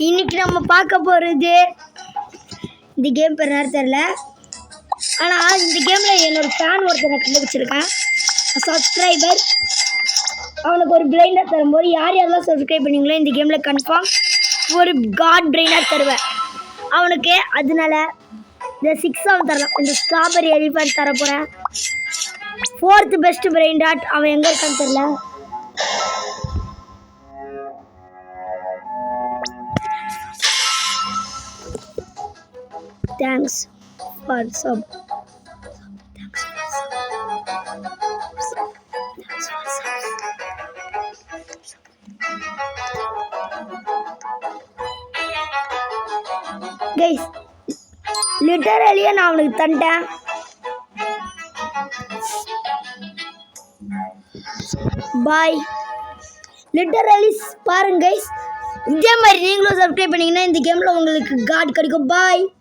இன்னைக்கு நம்ம பார்க்க போகிறது இந்த கேம் பேர் யாரும் தெரில. ஆனால் இந்த கேமில் என்னோட ஃபேன் ஒருத்தனை கண்டுபிடிச்சிருக்கேன், சப்ஸ்கிரைபர். அவனுக்கு ஒரு பிரெயினாக தரும்போது யார் யாரெல்லாம் சப்ஸ்கிரைப் பண்ணிங்களோ இந்த கேமில் கன்ஃபார்ம் ஒரு காட் பிரெயினாக தருவேன் அவனுக்கு. அதனால இந்த 6 அவன் தரலாம். இந்த ஸ்ட்ராபெரி எலிஃபண்ட் தர போகிறேன். 4th பெஸ்ட் பிரெயின் டாட் அவன் எங்கே இருக்கான்னு தெரில. Thanks for sub. Guys, literally நான் அவனுக்கு தந்தேன். Bye. Literally பாருங்க guys, இதே மாதிரி நீங்களும் சப்ஸ்கிரைப் பண்ணீங்கன்னா இந்த கேமில் உங்களுக்கு காட் கிடைக்கும். பாய்.